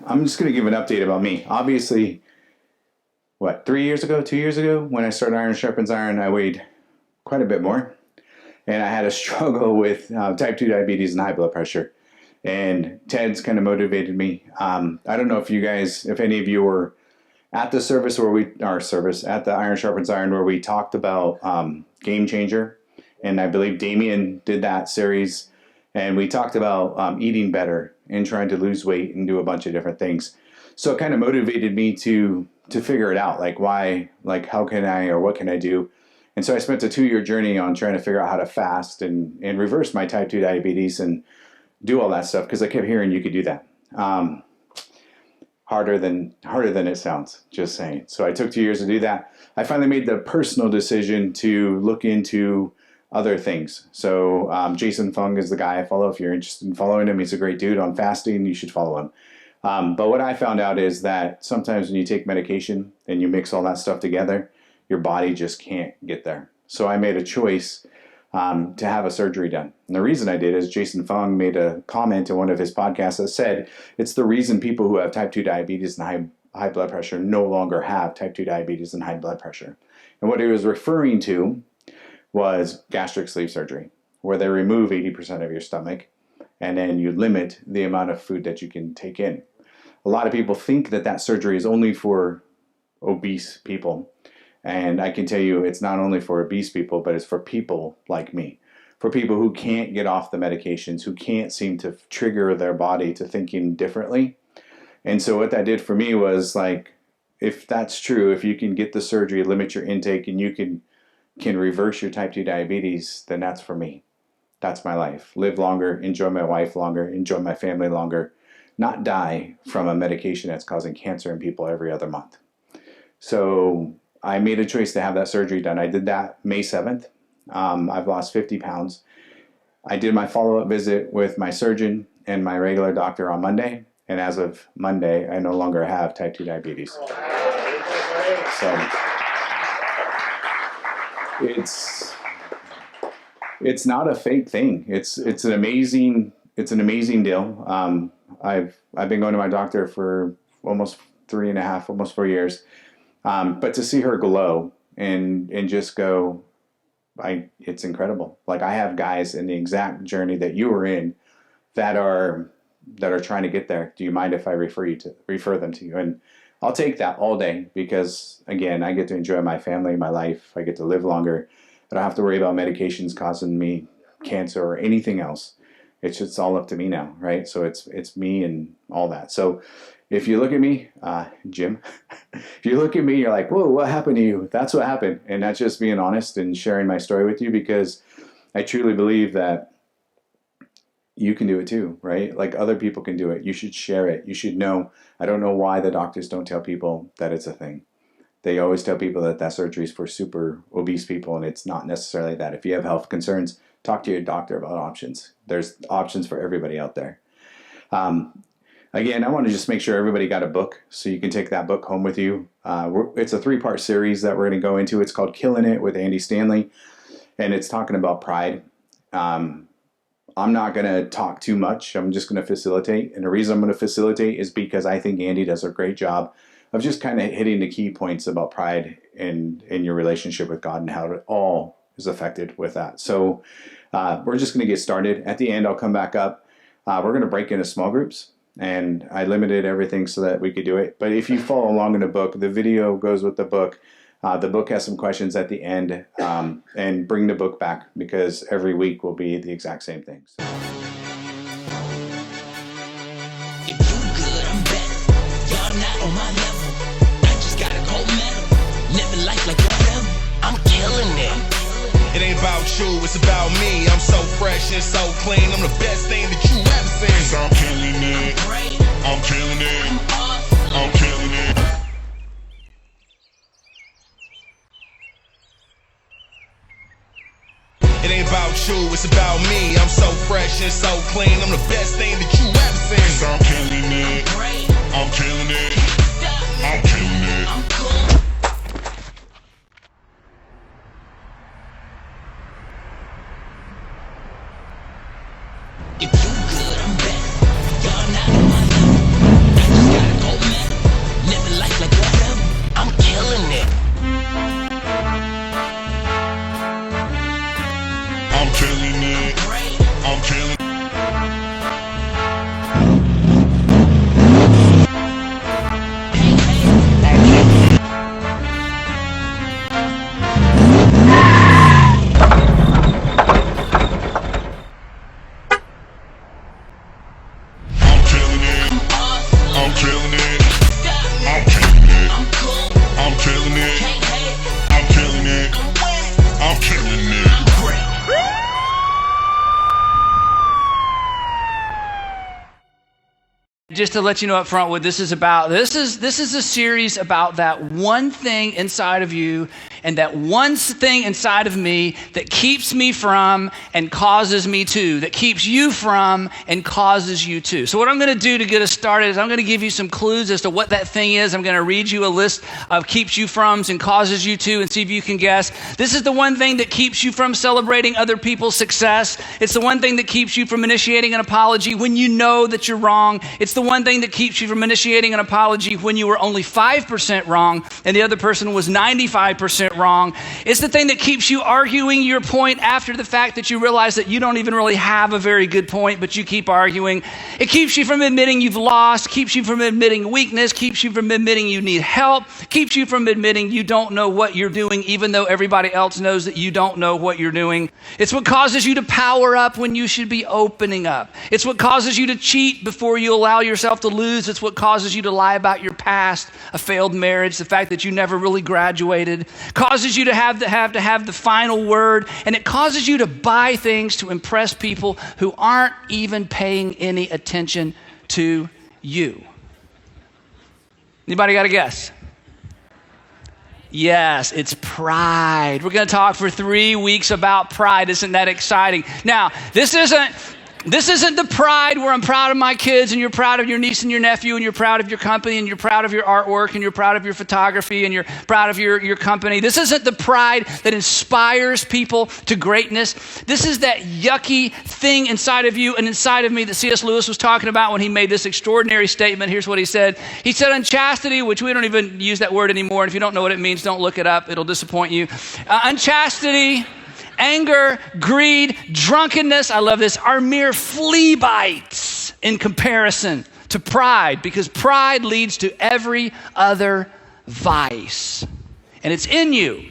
I'm just going to give an update about me. Obviously, 2 years ago, when I started Iron Sharpens Iron, I weighed quite a bit more. And I had a struggle with type 2 diabetes and high blood pressure. And Ted's kind of motivated me. I don't know if any of you were at the service at the Iron Sharpens Iron, where we talked about Game Changer. And I believe Damien did that series. And we talked about eating better and trying to lose weight and do a bunch of different things. So it kind of motivated me to figure it out, like why, like how can I, or what can I do? And so I spent a 2-year journey on trying to figure out how to fast and reverse my type 2 diabetes and do all that stuff, because I kept hearing you could do that. Harder than it sounds, just saying. So I took 2 years to do that. I finally made the personal decision to look into other things. So Jason Fung is the guy I follow. If you're interested in following him, he's a great dude on fasting. You should follow him. But what I found out is that sometimes when you take medication and you mix all that stuff together, your body just can't get there. So I made a choice to have a surgery done. And the reason I did is Jason Fung made a comment in one of his podcasts that said it's the reason people who have type 2 diabetes and high blood pressure no longer have type 2 diabetes and high blood pressure. And what he was referring to was gastric sleeve surgery, where they remove 80% of your stomach and then you limit the amount of food that you can take in. A lot of people think that surgery is only for obese people. And I can tell you it's not only for obese people, but it's for people like me, for people who can't get off the medications, who can't seem to trigger their body to thinking differently. And so what that did for me was, like, if that's true, if you can get the surgery, limit your intake, and you can reverse your type 2 diabetes, then that's for me. That's my life. Live longer, enjoy my wife longer, enjoy my family longer, not die from a medication that's causing cancer in people every other month. So I made a choice to have that surgery done. I did that May 7th. I've lost 50 pounds. I did my follow-up visit with my surgeon and my regular doctor on Monday. And as of Monday, I no longer have type 2 diabetes. So it's not a fake thing. It's an amazing deal. I've been going to my doctor for almost 3.5, almost 4 years. But to see her glow and just go, it's incredible. Like, I have guys in the exact journey that you were in that are trying to get there. Do you mind if I refer them to you? And I'll take that all day, because again, I get to enjoy my family, my life. I get to live longer. I don't have to worry about medications causing me cancer or anything else. It's just all up to me now, right? So it's me and all that. So if you look at me, Jim, if you look at me, you're like, whoa, what happened to you? That's what happened. And that's just being honest and sharing my story with you, because I truly believe that you can do it too, right? Like, other people can do it. You should share it. You should know. I don't know why the doctors don't tell people that it's a thing. They always tell people that surgery is for super obese people, and it's not necessarily that. If you have health concerns, talk to your doctor about options. There's options for everybody out there. Again, I want to just make sure everybody got a book, so you can take that book home with you. It's a 3-part series that we're going to go into. It's called Killin It with Andy Stanley, and it's talking about pride. I'm not going to talk too much. I'm just going to facilitate. And the reason I'm going to facilitate is because I think Andy does a great job of just kind of hitting the key points about pride in your relationship with God and how it all is affected with that. So we're just going to get started. At the end, I'll come back up. We're going to break into small groups. And I limited everything so that we could do it. But if you follow along in the book, the video goes with the book. The book has some questions at the end, and bring the book back, because every week will be the exact same things. If you good, I'm better. Y'all not on my level. I just got a gold medal. Living life like whatever. I'm killing it. It ain't about you, it's about me. I'm so fresh and so clean. I'm the best thing that you ever seen. So I'm killing it. I'm killing it. I'm killing it. It ain't about you, it's about me. I'm so fresh and so clean. I'm the best thing that you ever seen. So I'm killing it. I'm killing it. I'm killing it. I'm cool. If you good, I'm better. Y'all not on my level. I life like whatever. I'm killing it. I'm killing it. I'm killing it. Just to let you know up front what this is about, this is a series about that one thing inside of you and that one thing inside of me that keeps me from and causes me to, that keeps you from and causes you to. So what I'm going to do to get us started is I'm going to give you some clues as to what that thing is. I'm going to read you a list of keeps you froms and causes you to and see if you can guess. This is the one thing that keeps you from celebrating other people's success. It's the one thing that keeps you from initiating an apology when you know that you're wrong. It's the one thing that keeps you from initiating an apology when you were only 5% wrong and the other person was 95% wrong. It's the thing that keeps you arguing your point after the fact that you realize that you don't even really have a very good point, but you keep arguing. It keeps you from admitting you've lost, keeps you from admitting weakness, keeps you from admitting you need help, keeps you from admitting you don't know what you're doing, even though everybody else knows that you don't know what you're doing. It's what causes you to power up when you should be opening up. It's what causes you to cheat before you allow yourself to lose. It's what causes you to lie about your past, a failed marriage, the fact that you never really graduated, causes you to have the final word, and it causes you to buy things to impress people who aren't even paying any attention to you. Anybody got a guess? Yes, it's pride. We're going to talk for 3 weeks about pride. Isn't that exciting? Now, this isn't the pride where I'm proud of my kids and you're proud of your niece and your nephew and you're proud of your company and you're proud of your artwork and you're proud of your photography and you're proud of your company. This isn't the pride that inspires people to greatness. This is that yucky thing inside of you and inside of me that C.S. Lewis was talking about when he made this extraordinary statement. Here's what he said. He said, unchastity, which we don't even use that word anymore. And if you don't know what it means, don't look it up. It'll disappoint you. Unchastity, anger, greed, drunkenness, I love this, are mere flea bites in comparison to pride, because pride leads to every other vice. And it's in you,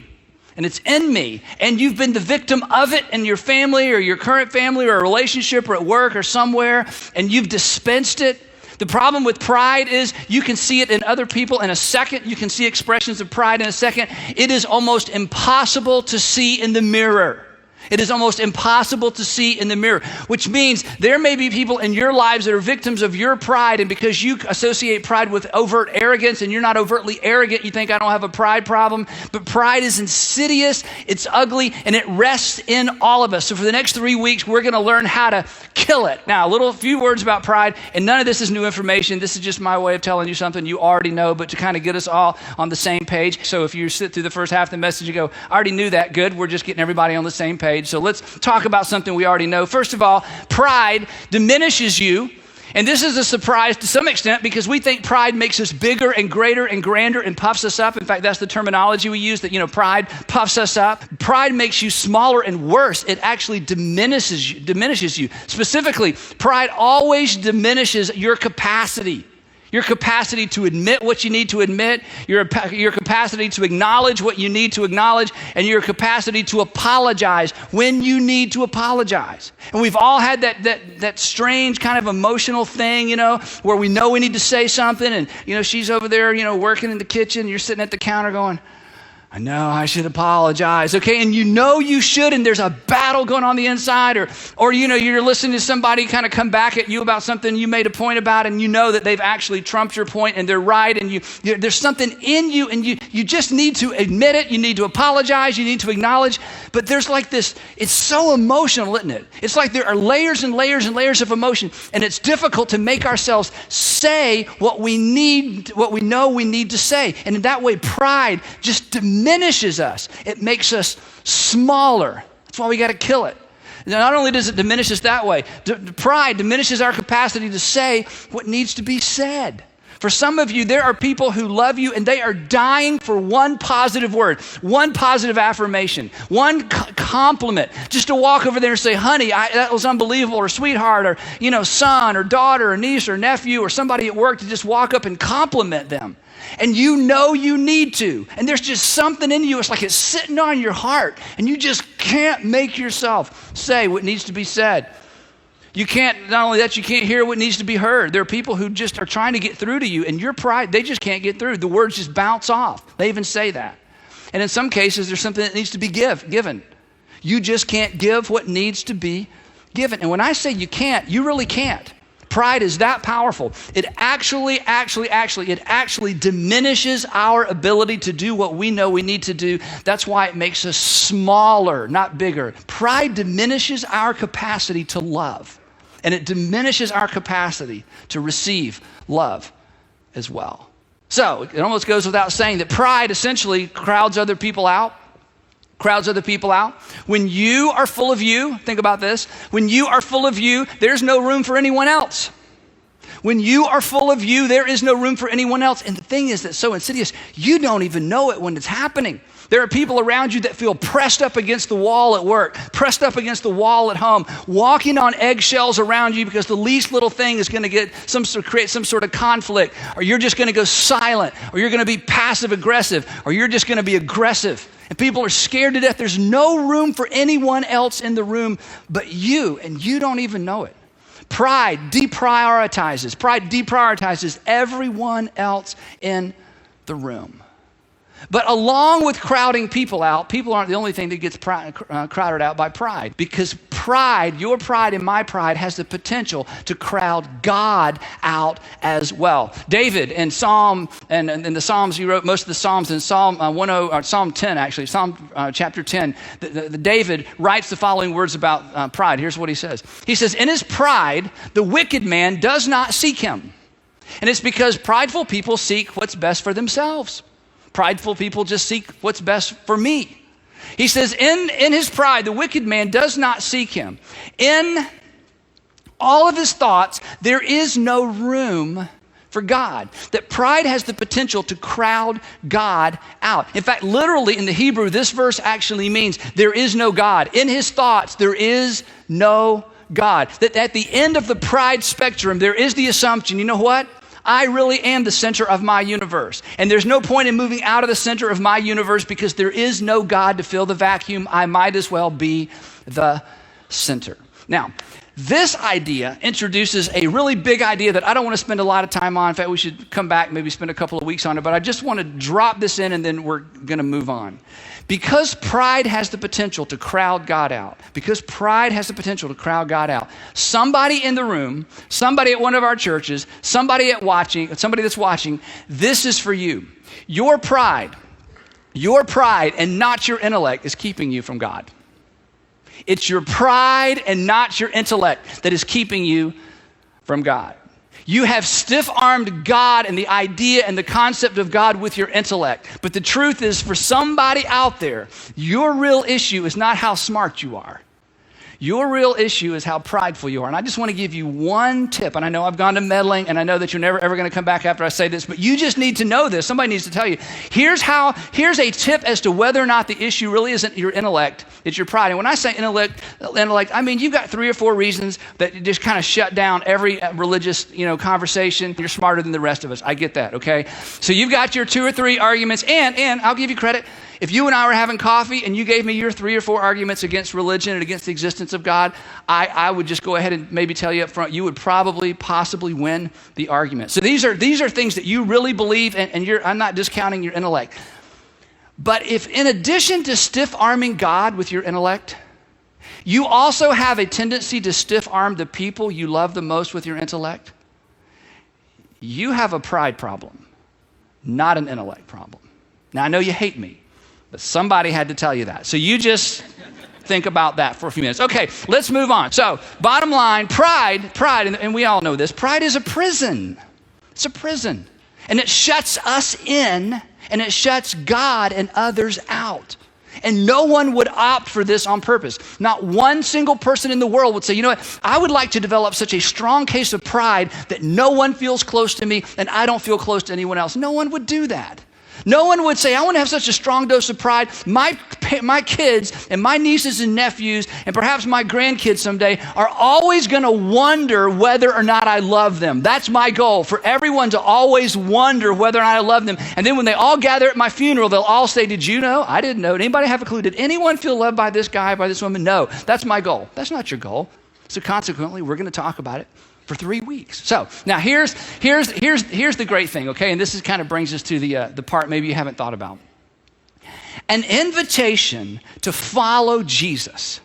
and it's in me, and you've been the victim of it in your family or your current family or a relationship or at work or somewhere, and you've dispensed it. The problem with pride is you can see it in other people in a second. You can see expressions of pride in a second. It is almost impossible to see in the mirror. It is almost impossible to see in the mirror, which means there may be people in your lives that are victims of your pride, and because you associate pride with overt arrogance and you're not overtly arrogant, you think I don't have a pride problem, but pride is insidious, it's ugly, and it rests in all of us. So for the next 3 weeks, we're going to learn how to kill it. Now, a few words about pride, and none of this is new information. This is just my way of telling you something you already know, but to kind of get us all on the same page. So if you sit through the first half of the message and go, I already knew that, good, we're just getting everybody on the same page. So let's talk about something we already know. First of all, pride diminishes you. And this is a surprise to some extent because we think pride makes us bigger and greater and grander and puffs us up. In fact, that's the terminology we use, that, pride puffs us up. Pride makes you smaller and worse. It actually diminishes you. Specifically, pride always diminishes your capacity. Your capacity to admit what you need to admit, your capacity to acknowledge what you need to acknowledge, and your capacity to apologize when you need to apologize. And we've all had that strange kind of emotional thing, where we know we need to say something, and, she's over there, working in the kitchen, you're sitting at the counter going, I know I should apologize, okay? And you should, and there's a battle going on the inside, or you're listening to somebody kind of come back at you about something you made a point about, and you know that they've actually trumped your point and they're right, and there's something in you, and you just need to admit it, you need to apologize, you need to acknowledge, but there's like this, it's so emotional, isn't it? It's like there are layers and layers and layers of emotion, and it's difficult to make ourselves say what we know we need to say, and in that way, pride just diminishes us. It makes us smaller. That's why we got to kill it. Now, not only does it diminish us that way, pride diminishes our capacity to say what needs to be said. For some of you, there are people who love you and they are dying for one positive word, one positive affirmation, one compliment, just to walk over there and say, honey, that was unbelievable, or sweetheart, or son or daughter or niece or nephew or somebody at work, to just walk up and compliment them. And you know you need to. And there's just something in you, it's like it's sitting on your heart and you just can't make yourself say what needs to be said. You can't, not only that, you can't hear what needs to be heard. There are people who just are trying to get through to you, and your pride, they just can't get through. The words just bounce off. They even say that. And in some cases, there's something that needs to be given. You just can't give what needs to be given. And when I say you can't, you really can't. Pride is that powerful. It actually diminishes our ability to do what we know we need to do. That's why it makes us smaller, not bigger. Pride diminishes our capacity to love. And it diminishes our capacity to receive love as well. So it almost goes without saying that pride essentially crowds other people out. When you are full of you, think about this. When you are full of you, there's no room for anyone else. When you are full of you, there is no room for anyone else. And the thing is that's so insidious, you don't even know it when it's happening. There are people around you that feel pressed up against the wall at work, pressed up against the wall at home, walking on eggshells around you because the least little thing is going to create some sort of conflict, or you're just going to go silent, or you're going to be passive aggressive, or you're just going to be aggressive. And people are scared to death. There's no room for anyone else in the room but you, and you don't even know it. Pride deprioritizes everyone else in the room. But along with crowding people out, people aren't the only thing that gets crowded out by pride. Because pride, your pride and my pride, has the potential to crowd God out as well. David in Psalm, and the Psalms, he wrote most of the Psalms in Psalm 10 actually, Psalm chapter 10. David writes the following words about pride. Here's what he says. He says, in his pride, the wicked man does not seek him. And it's because prideful people seek what's best for themselves. Prideful people just seek what's best for me. He says, in his pride, the wicked man does not seek him. In all of his thoughts, there is no room for God. That pride has the potential to crowd God out. In fact, literally in the Hebrew, this verse actually means there is no God. In his thoughts, there is no God. That at the end of the pride spectrum, there is the assumption, you know what? I really am the center of my universe. And there's no point in moving out of the center of my universe because there is no God to fill the vacuum. I might as well be the center. Now, this idea introduces a really big idea that I don't want to spend a lot of time on. In fact, we should come back, maybe spend a couple of weeks on it, but I just want to drop this in and then we're going to move on. Because pride has the potential to crowd God out, somebody in the room, somebody at one of our churches, somebody that's watching, this is for you. Your pride and not your intellect is keeping you from God. It's your pride and not your intellect that is keeping you from God. You have stiff-armed God and the idea and the concept of God with your intellect. But the truth is, for somebody out there, your real issue is not how smart you are. Your real issue is how prideful you are. And I just want to give you one tip. And I know I've gone to meddling, and I know that you're never ever going to come back after I say this, but you just need to know this. Somebody needs to tell you. Here's a tip as to whether or not the issue really isn't your intellect, it's your pride. And when I say intellect, I mean you've got 3 or 4 reasons that just kind of shut down every religious, conversation. You're smarter than the rest of us. I get that, okay? So you've got your 2 or 3 arguments, and I'll give you credit. If you and I were having coffee and you gave me your 3 or 4 arguments against religion and against the existence of God, I would just go ahead and maybe tell you up front, you would possibly win the argument. So these are things that you really believe, and I'm not discounting your intellect. But if in addition to stiff-arming God with your intellect, you also have a tendency to stiff-arm the people you love the most with your intellect, you have a pride problem, not an intellect problem. Now, I know you hate me, but somebody had to tell you that. So you just think about that for a few minutes. Okay, let's move on. So bottom line, pride, and we all know this, pride is a prison. It's a prison. And it shuts us in, and it shuts God and others out. And no one would opt for this on purpose. Not one single person in the world would say, you know what, I would like to develop such a strong case of pride that no one feels close to me and I don't feel close to anyone else. No one would do that. No one would say, I want to have such a strong dose of pride. My kids and my nieces and nephews and perhaps my grandkids someday are always going to wonder whether or not I love them. That's my goal, for everyone to always wonder whether or not I love them. And then when they all gather at my funeral, they'll all say, did you know? I didn't know. Did anybody have a clue? Did anyone feel loved by this guy, by this woman? No, that's my goal. That's not your goal. So consequently, we're going to talk about it for 3 weeks. So now here's the great thing, okay? And this is kind of brings us to the part maybe you haven't thought about. An invitation to follow Jesus,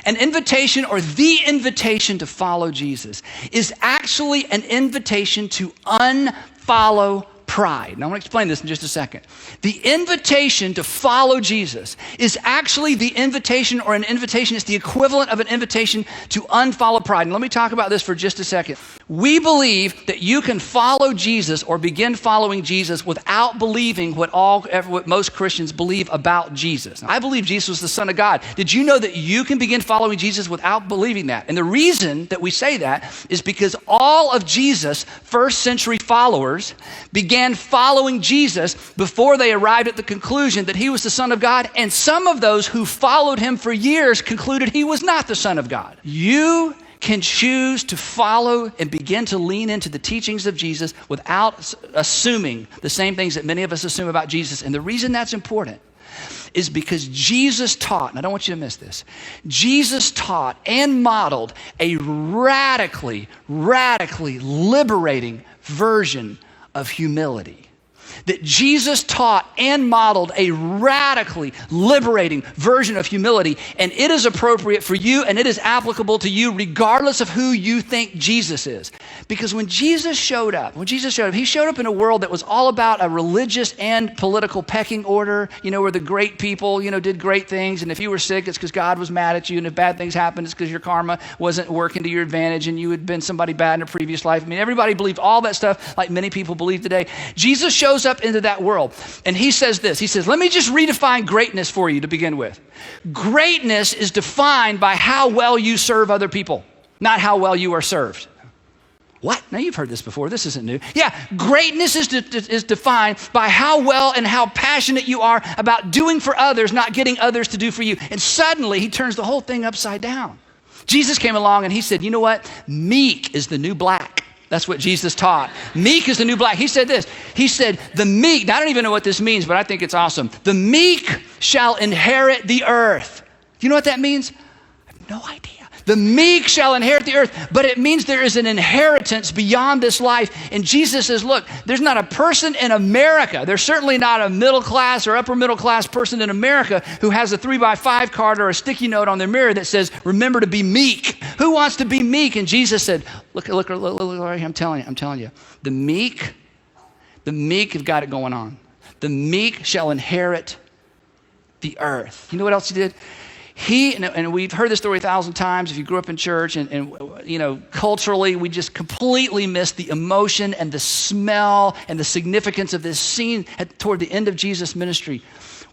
an invitation or the invitation to follow Jesus is actually an invitation to unfollow pride. Now, I want to explain this in just a second. The invitation to follow Jesus is actually the invitation, or an invitation is the equivalent of an invitation to unfollow pride. And let me talk about this for just a second. We believe that you can follow Jesus or begin following Jesus without believing what most Christians believe about Jesus. Now, I believe Jesus was the Son of God. Did you know that you can begin following Jesus without believing that? And the reason that we say that is because all of Jesus' first century followers began following Jesus before they arrived at the conclusion that he was the Son of God, and some of those who followed him for years concluded he was not the Son of God. You can choose to follow and begin to lean into the teachings of Jesus without assuming the same things that many of us assume about Jesus. And the reason that's important is because Jesus taught, and I don't want you to miss this, Jesus taught and modeled a radically liberating version of humility. That Jesus taught and modeled a radically liberating version of humility, and it is appropriate for you and it is applicable to you regardless of who you think Jesus is. Because when Jesus showed up, he showed up in a world that was all about a religious and political pecking order, where the great people, did great things, and if you were sick, it's because God was mad at you, and if bad things happened, it's because your karma wasn't working to your advantage and you had been somebody bad in a previous life. Everybody believed all that stuff like many people believe today. Jesus shows up into that world, and he says this. He says, let me just redefine greatness for you to begin with. Greatness is defined by how well you serve other people, not how well you are served. What? Now you've heard this before. This isn't new. Yeah, greatness is defined by how well and how passionate you are about doing for others, not getting others to do for you. And suddenly he turns the whole thing upside down. Jesus came along and he said, you know what? Meek is the new black. That's what Jesus taught. Meek is the new black. He said this. He said, the meek, now I don't even know what this means, but I think it's awesome. The meek shall inherit the earth. Do you know what that means? I have no idea. The meek shall inherit the earth, but it means there is an inheritance beyond this life. And Jesus says, look, there's not a person in America, there's certainly not a middle class or upper middle class person in America who has a 3x5 card or a sticky note on their mirror that says, remember to be meek. Who wants to be meek? And Jesus said, look right here, I'm telling you, the meek have got it going on. The meek shall inherit the earth. You know what else he did? And we've heard this story 1,000 times if you grew up in church, and culturally we just completely miss the emotion and the smell and the significance of this scene toward the end of Jesus' ministry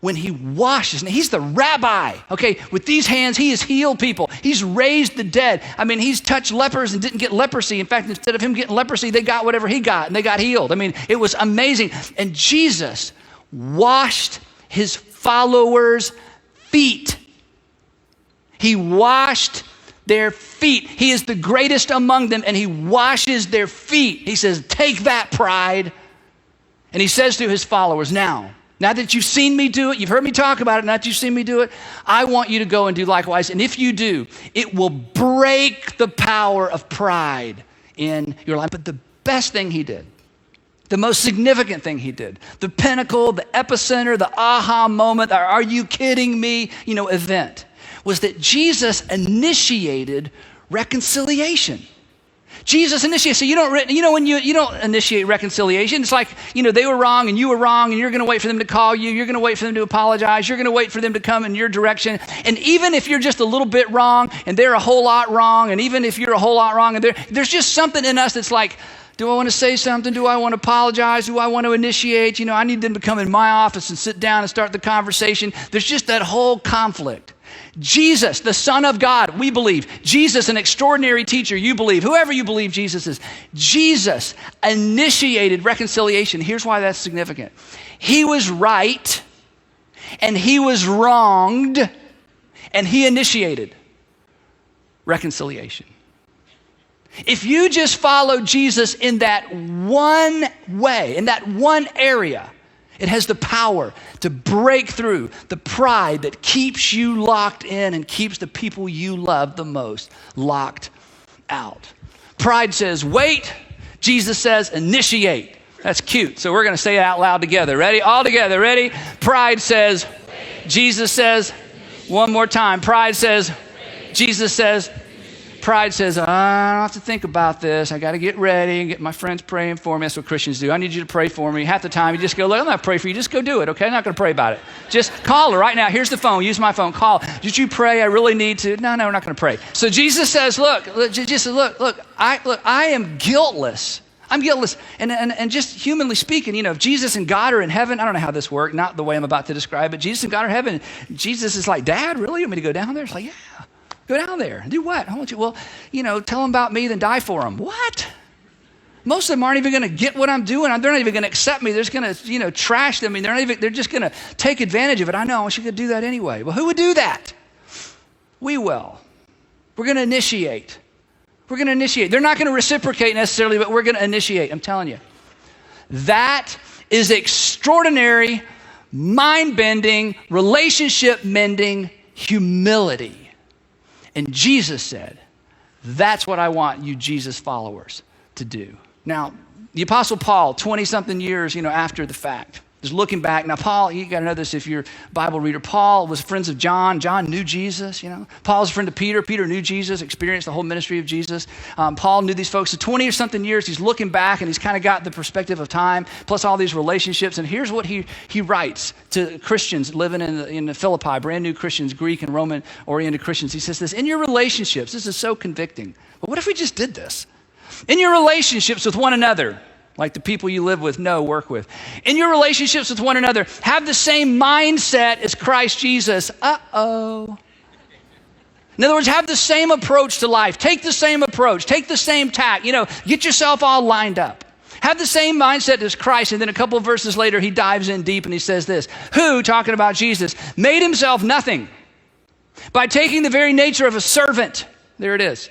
when he washes. Now he's the rabbi, okay? With these hands, he has healed people. He's raised the dead. He's touched lepers and didn't get leprosy. In fact, instead of him getting leprosy, they got whatever he got and they got healed. It was amazing. And Jesus washed his followers' feet. He washed their feet. He is the greatest among them, and he washes their feet. He says, take that, pride. And he says to his followers, now that you've seen me do it, you've heard me talk about it, now that you've seen me do it, I want you to go and do likewise. And if you do, it will break the power of pride in your life. But the best thing he did, the most significant thing he did, the pinnacle, the epicenter, the aha moment, the are you kidding me, event, was that Jesus initiated reconciliation. Jesus initiated. So you don't when you don't initiate reconciliation. It's like, they were wrong and you were wrong, and you're going to wait for them to call you. You're going to wait for them to apologize. You're going to wait for them to come in your direction. And even if you're just a little bit wrong and they're a whole lot wrong, and even if you're a whole lot wrong and there's just something in us that's like, Do I want to say something? Do I want to apologize? Do I want to initiate? I need them to come in my office and sit down and start the conversation. There's just that whole conflict. Jesus, the Son of God, we believe. Jesus, an extraordinary teacher, you believe. Whoever you believe Jesus is. Jesus initiated reconciliation. Here's why that's significant. He was right, and he was wronged, and he initiated reconciliation. If you just follow Jesus in that one way, in that one area, it has the power to break through the pride that keeps you locked in and keeps the people you love the most locked out. Pride says, wait. Jesus says, initiate. That's cute. So we're going to say it out loud together. Ready? All together. Ready? Pride says, Jesus says, one more time. Pride says, Jesus says, pride says, I don't have to think about this. I got to get ready and get my friends praying for me. That's what Christians do. I need you to pray for me. Half the time you just go, look, I'm not praying for you. Just go do it, okay? I'm not going to pray about it. Just call her right now. Here's the phone. Use my phone. Call. Did you pray? I really need to. No, we're not going to pray. So Jesus says, look, I am guiltless. I'm guiltless. And just humanly speaking, if Jesus and God are in heaven, I don't know how this worked, not the way I'm about to describe it. Jesus and God are in heaven. Jesus is like, Dad, really? You want me to go down there? It's like, yeah. Go down there. Do what? I want you. Well, tell them about me, then die for them. What? Most of them aren't even going to get what I'm doing. They're not even going to accept me. They're just going to, trash them. They're just going to take advantage of it. I know. I want you to do that anyway. Well, who would do that? We will. We're going to initiate. We're going to initiate. They're not going to reciprocate necessarily, but we're going to initiate. I'm telling you. That is extraordinary, mind-bending, relationship-mending humility. And Jesus said, that's what I want you Jesus followers to do. Now, the Apostle Paul, 20-something years, after the fact, is looking back. Now, Paul, you got to know this if you're a Bible reader. Paul was friends of John. John knew Jesus, Paul's a friend of Peter. Peter knew Jesus, experienced the whole ministry of Jesus. Paul knew these folks. So 20 or something years, he's looking back and he's kind of got the perspective of time, plus all these relationships. And here's what he writes to Christians living in Philippi, brand new Christians, Greek and Roman-oriented Christians. He says this, in your relationships, this is so convicting. But what if we just did this? In your relationships with one another, like the people you live with, work with. In your relationships with one another, have the same mindset as Christ Jesus. Uh-oh. In other words, have the same approach to life. Take the same approach. Take the same tack. Get yourself all lined up. Have the same mindset as Christ. And then a couple of verses later, he dives in deep and he says this. Who, talking about Jesus, made himself nothing by taking the very nature of a servant. There it is.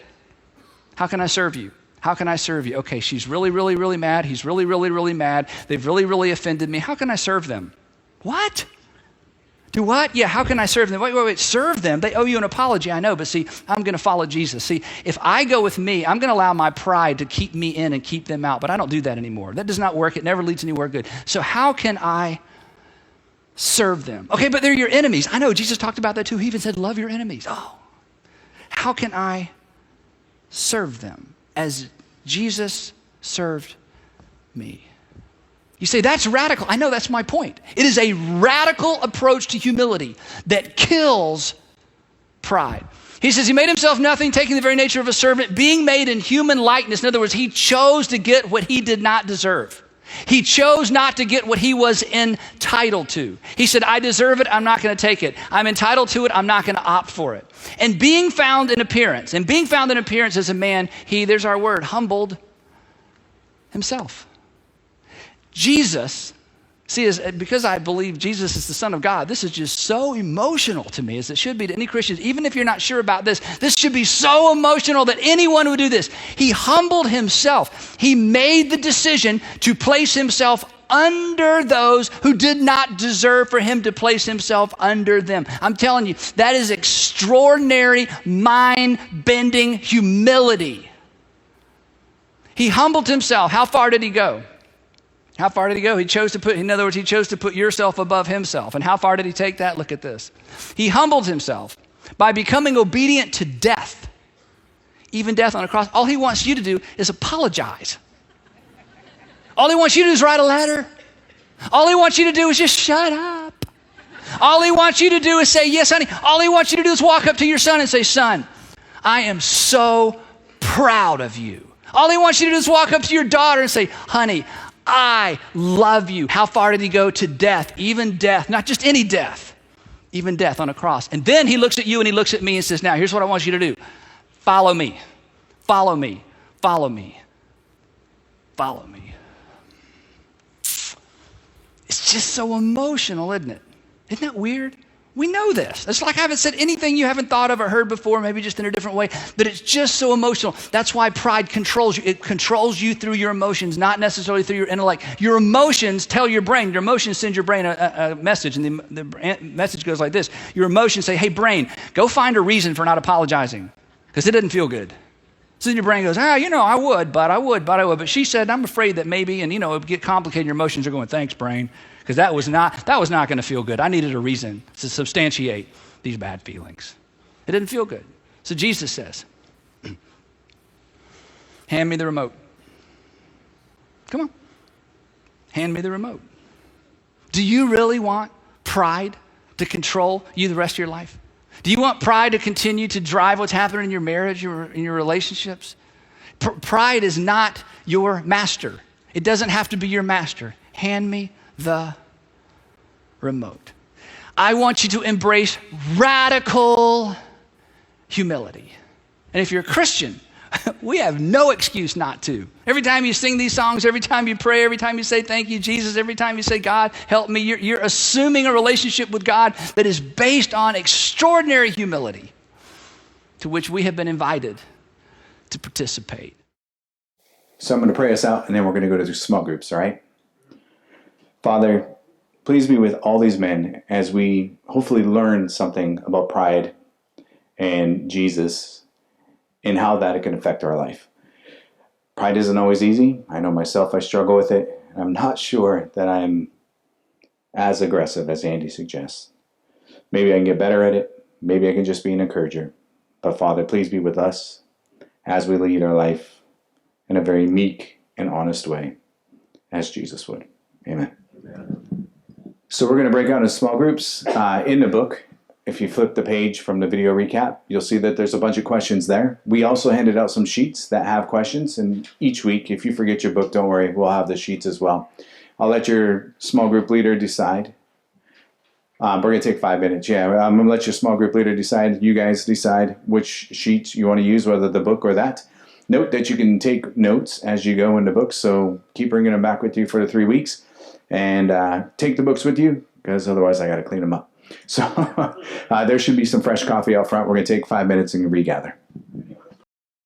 How can I serve you? How can I serve you? Okay, she's really, really, really mad. He's really, really, really mad. They've really, really offended me. How can I serve them? What? Do what? Yeah, how can I serve them? Wait. Serve them? They owe you an apology, I know. But see, I'm going to follow Jesus. See, if I go with me, I'm going to allow my pride to keep me in and keep them out. But I don't do that anymore. That does not work. It never leads anywhere good. So how can I serve them? Okay, but they're your enemies. I know, Jesus talked about that too. He even said, love your enemies. Oh, how can I serve them as Jesus served me? You say, that's radical. I know, that's my point. It is a radical approach to humility that kills pride. He says he made himself nothing, taking the very nature of a servant, being made in human likeness. In other words, he chose to get what he did not deserve. He chose not to get what he was entitled to. He said, I deserve it, I'm not going to take it. I'm entitled to it, I'm not going to opt for it. And being found in appearance as a man, there's our word, humbled himself. Jesus, because I believe Jesus is the Son of God, this is just so emotional to me, as it should be to any Christians. Even if you're not sure about this should be so emotional that anyone would do this. He humbled himself. He made the decision to place himself under those who did not deserve for him to place himself under them. I'm telling you, that is extraordinary, mind-bending humility. He humbled himself. How far did he go? How far did he go? He chose to put yourself above himself. And how far did he take that? Look at this. He humbled himself by becoming obedient to death, even death on a cross. All he wants you to do is apologize. All he wants you to do is write a letter. All he wants you to do is just shut up. All he wants you to do is say, yes, honey. All he wants you to do is walk up to your son and say, son, I am so proud of you. All he wants you to do is walk up to your daughter and say, honey, I love you. How far did he go? To death, even death, not just any death, even death on a cross. And then he looks at you and he looks at me and says, now here's what I want you to do. Follow me, follow me, follow me, follow me. It's just so emotional, isn't it? Isn't that weird? We know this. It's like I haven't said anything you haven't thought of or heard before, maybe just in a different way, but it's just so emotional. That's why pride controls you. It controls you through your emotions, not necessarily through your intellect. Your emotions tell your brain. Your emotions send your brain a message, and the message goes like this. Your emotions say, hey, brain, go find a reason for not apologizing, because it doesn't feel good. So then your brain goes, I would. But she said, I'm afraid that maybe, and it would get complicated. Your emotions are going, thanks, brain. Because that was not going to feel good. I needed a reason to substantiate these bad feelings. It didn't feel good. So Jesus says, hand me the remote. Come on. Hand me the remote. Do you really want pride to control you the rest of your life? Do you want pride to continue to drive what's happening in your marriage or in your relationships? Pride is not your master. It doesn't have to be your master. Hand me the remote. I want you to embrace radical humility. And if you're a Christian, we have no excuse not to. Every time you sing these songs, every time you pray, every time you say thank you, Jesus, every time you say, God, help me, you're assuming a relationship with God that is based on extraordinary humility, to which we have been invited to participate. So I'm going to pray us out, and then we're going to go to small groups, all right? Father, please be with all these men as we hopefully learn something about pride and Jesus and how that can affect our life. Pride isn't always easy. I know myself, I struggle with it. I'm not sure that I'm as aggressive as Andy suggests. Maybe I can get better at it. Maybe I can just be an encourager. But Father, please be with us as we lead our life in a very meek and honest way, as Jesus would. Amen. So we're going to break out into small groups in the book. If you flip the page from the video recap, you'll see that there's a bunch of questions there. We also handed out some sheets that have questions, and each week, if you forget your book, don't worry, we'll have the sheets as well. I'll let your small group leader decide. We're going to take 5 minutes. Yeah, I'm going to let your small group leader decide. You guys decide which sheets you want to use, whether the book or that. Note that you can take notes as you go in the books, so keep bringing them back with you for the 3 weeks. And take the books with you, because otherwise I got to clean them up. So there should be some fresh coffee out front. We're going to take 5 minutes and regather.